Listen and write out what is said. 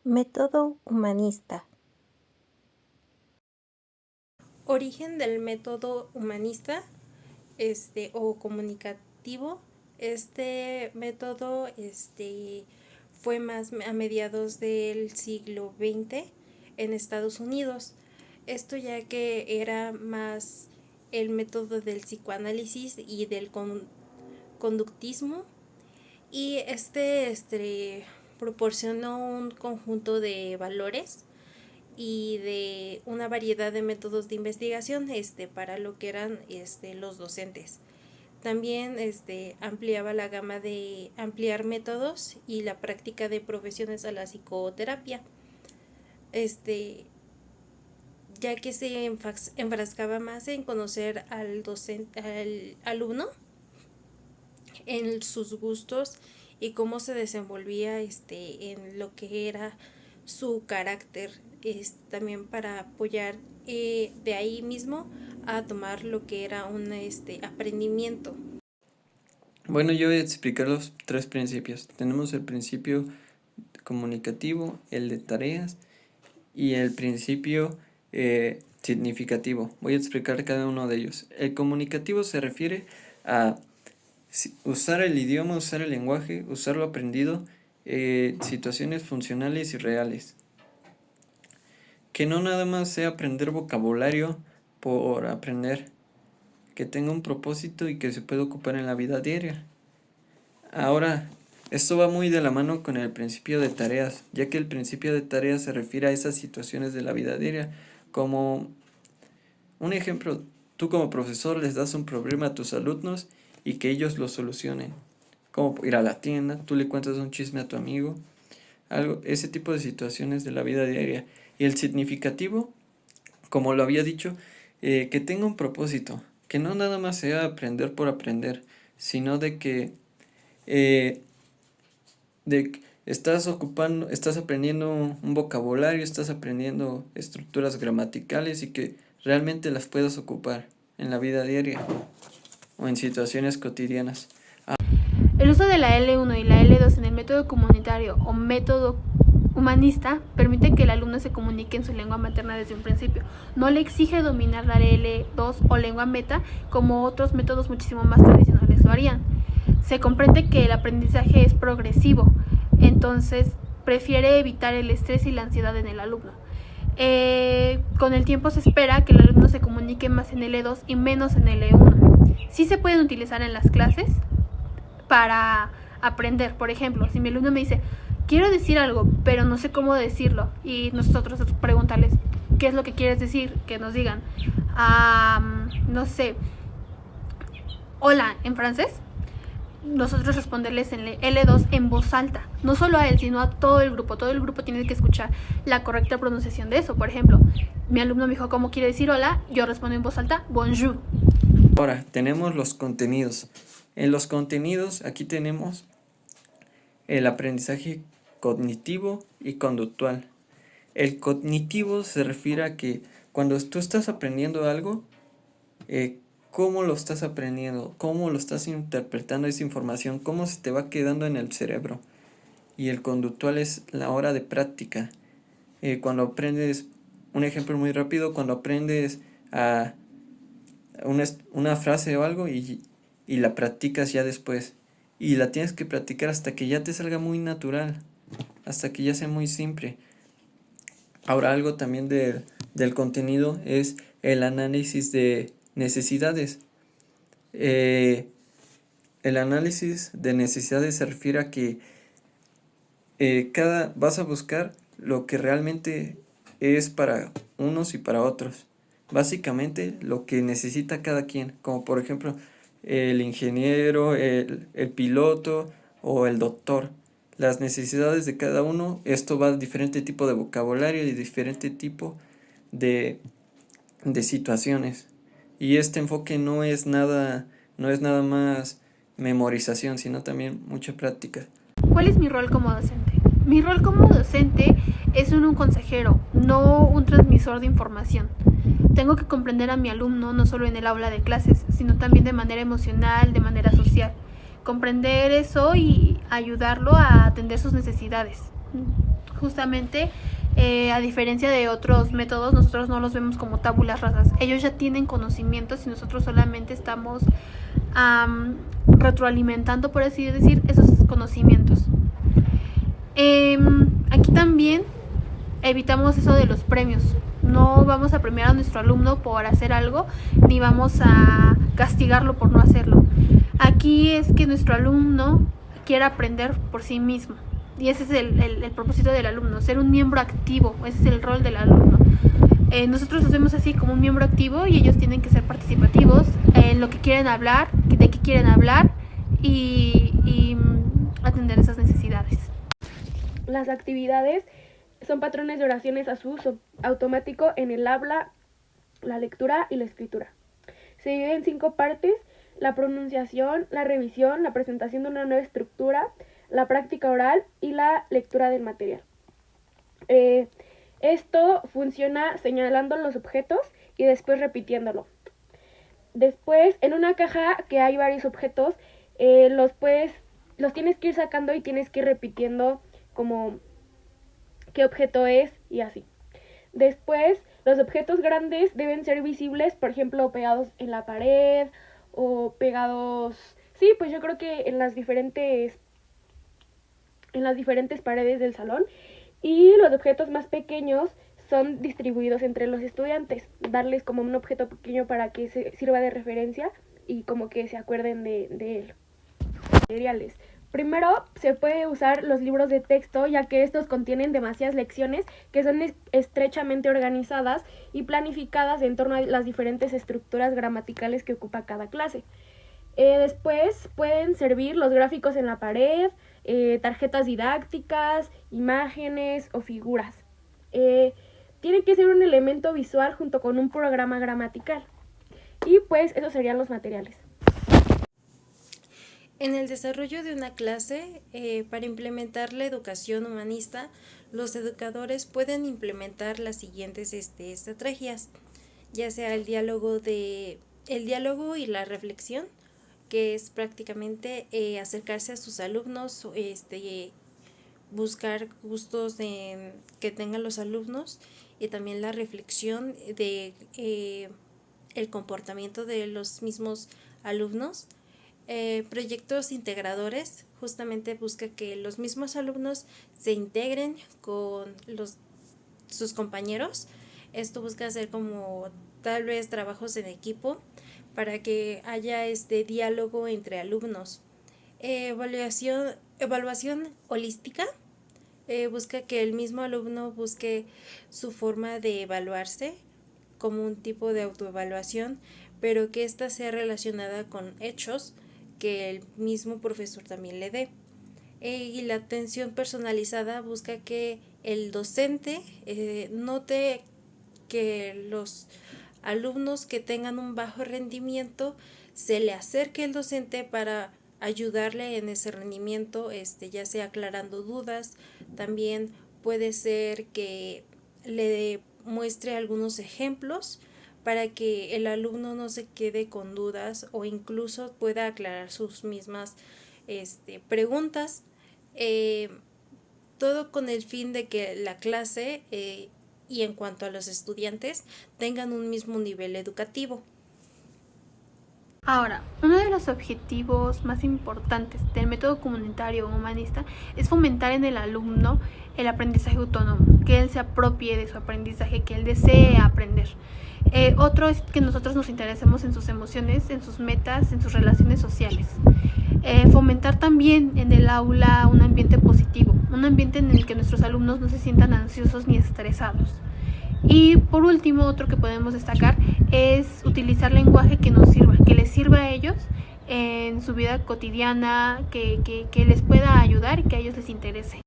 Método humanista. Origen del método humanista o comunicativo. Este método fue más a mediados del siglo XX en Estados Unidos. Esto ya que era más el método del psicoanálisis y del conductismo, y proporcionó un conjunto de valores y de una variedad de métodos de investigación para lo que eran los docentes. También ampliaba la gama de ampliar métodos y la práctica de profesiones a la psicoterapia, ya que se enfrascaba más en conocer al alumno, en sus gustos y cómo se desenvolvía en lo que era su carácter, también para apoyar de ahí mismo a tomar lo que era un aprendimiento. Bueno, yo voy a explicar los 3 principios. Tenemos el principio comunicativo, el de tareas y el principio significativo. Voy a explicar cada uno de ellos. El comunicativo se refiere a usar el idioma, usar el lenguaje, usar lo aprendido, situaciones funcionales y reales. Que no nada más sea aprender vocabulario por aprender, que tenga un propósito y que se pueda ocupar en la vida diaria. Ahora, esto va muy de la mano con el principio de tareas, ya que el principio de tareas se refiere a esas situaciones de la vida diaria, como un ejemplo, tú como profesor les das un problema a tus alumnos y que ellos lo solucionen, como ir a la tienda, tú le cuentas un chisme a tu amigo, ese tipo de situaciones de la vida diaria. Y el significativo, como lo había dicho, que tenga un propósito, que no nada más sea aprender por aprender, sino de que estás aprendiendo un vocabulario, estás aprendiendo estructuras gramaticales y que realmente las puedas ocupar en la vida diaria o en situaciones cotidianas. El uso de la L1 y la L2 en el método comunitario o método humanista permite que el alumno se comunique en su lengua materna desde un principio. No le exige dominar la L2 o lengua meta como otros métodos muchísimo más tradicionales lo harían. Se comprende que el aprendizaje es progresivo, entonces prefiere evitar el estrés y la ansiedad en el alumno. Con el tiempo se espera que el alumno se comunique más en L2 y menos en L1. Sí se pueden utilizar en las clases para aprender. Por ejemplo, si mi alumno me dice, quiero decir algo, pero no sé cómo decirlo, y nosotros preguntarles, ¿qué es lo que quieres decir? Que nos digan, no sé, hola en francés. Nosotros responderles en L2 en voz alta, no solo a él, sino a todo el grupo. Todo el grupo tiene que escuchar la correcta pronunciación de eso. Por ejemplo, mi alumno me dijo cómo quiere decir hola, yo respondo en voz alta, bonjour. Ahora, tenemos los contenidos. En los contenidos, aquí tenemos el aprendizaje cognitivo y conductual. El cognitivo se refiere a que cuando tú estás aprendiendo algo, cómo lo estás aprendiendo, cómo lo estás interpretando esa información, cómo se te va quedando en el cerebro. Y el conductual es la hora de práctica. Cuando aprendes, un ejemplo muy rápido, cuando aprendes a una frase o algo y la practicas ya después. Y la tienes que practicar hasta que ya te salga muy natural, hasta que ya sea muy simple. Ahora, algo también del contenido es el análisis de necesidades. El análisis de necesidades se refiere a que vas a buscar lo que realmente es para unos y para otros. Básicamente lo que necesita cada quien, como por ejemplo el ingeniero, el piloto o el doctor. Las necesidades de cada uno, esto va a diferente tipo de vocabulario y diferente tipo de situaciones. Y este enfoque no es nada más memorización, sino también mucha práctica. ¿Cuál es mi rol como docente? Mi rol como docente es un consejero, no un transmisor de información. Tengo que comprender a mi alumno no solo en el aula de clases, sino también de manera emocional, de manera social. Comprender eso y ayudarlo a atender sus necesidades. justamente a diferencia de otros métodos, nosotros no los vemos como tábulas rasas. Ellos ya tienen conocimientos y nosotros solamente estamos retroalimentando, por así decir, esos conocimientos. Aquí también evitamos eso de los premios. No vamos a premiar a nuestro alumno por hacer algo, ni vamos a castigarlo por no hacerlo. Aquí es que nuestro alumno quiera aprender por sí mismo. Y ese es el propósito del alumno, ser un miembro activo. Ese es el rol del alumno. Nosotros los vemos así como un miembro activo y ellos tienen que ser participativos en lo que quieren hablar, de qué quieren hablar y atender esas necesidades. Las actividades son patrones de oraciones a su uso automático en el habla, la lectura y la escritura. Se divide en 5 partes: la pronunciación, la revisión, la presentación de una nueva estructura, la práctica oral y la lectura del material. Esto funciona señalando los objetos y después repitiéndolo. Después, en una caja que hay varios objetos, los tienes que ir sacando y tienes que ir repitiendo como qué objeto es y así. Después, los objetos grandes deben ser visibles, por ejemplo, pegados en la pared o pegados, sí, pues yo creo que en las diferentes paredes del salón. Y los objetos más pequeños son distribuidos entre los estudiantes, darles como un objeto pequeño para que se sirva de referencia y como que se acuerden de él. Materiales. Primero, se puede usar los libros de texto, ya que estos contienen demasiadas lecciones que son estrechamente organizadas y planificadas en torno a las diferentes estructuras gramaticales que ocupa cada clase. Después pueden servir los gráficos en la pared, tarjetas didácticas, imágenes o figuras. Tiene que ser un elemento visual junto con un programa gramatical. Y pues esos serían los materiales. En el desarrollo de una clase, para implementar la educación humanista, los educadores pueden implementar las siguientes estrategias, ya sea el diálogo y la reflexión, que es prácticamente acercarse a sus alumnos, buscar gustos que tengan los alumnos, y también la reflexión de el comportamiento de los mismos alumnos. Proyectos integradores justamente busca que los mismos alumnos se integren con sus compañeros. Esto busca hacer como tal vez trabajos en equipo para que haya diálogo entre alumnos. Evaluación holística busca que el mismo alumno busque su forma de evaluarse como un tipo de autoevaluación, pero que ésta sea relacionada con hechos que el mismo profesor también le dé. Y la atención personalizada busca que el docente note que los alumnos que tengan un bajo rendimiento se le acerque el docente para ayudarle en ese rendimiento, ya sea aclarando dudas. También puede ser que le muestre algunos ejemplos para que el alumno no se quede con dudas o incluso pueda aclarar sus mismas preguntas, todo con el fin de que la clase y en cuanto a los estudiantes tengan un mismo nivel educativo. Ahora, uno de los objetivos más importantes del método comunitario humanista es fomentar en el alumno el aprendizaje autónomo, que él se apropie de su aprendizaje, que él desee aprender. Otro es que nosotros nos interesemos en sus emociones, en sus metas, en sus relaciones sociales. Fomentar también en el aula un ambiente positivo, un ambiente en el que nuestros alumnos no se sientan ansiosos ni estresados. Y por último, otro que podemos destacar es utilizar lenguaje que nos sirva, que les sirva a ellos en su vida cotidiana, que les pueda ayudar y que a ellos les interese.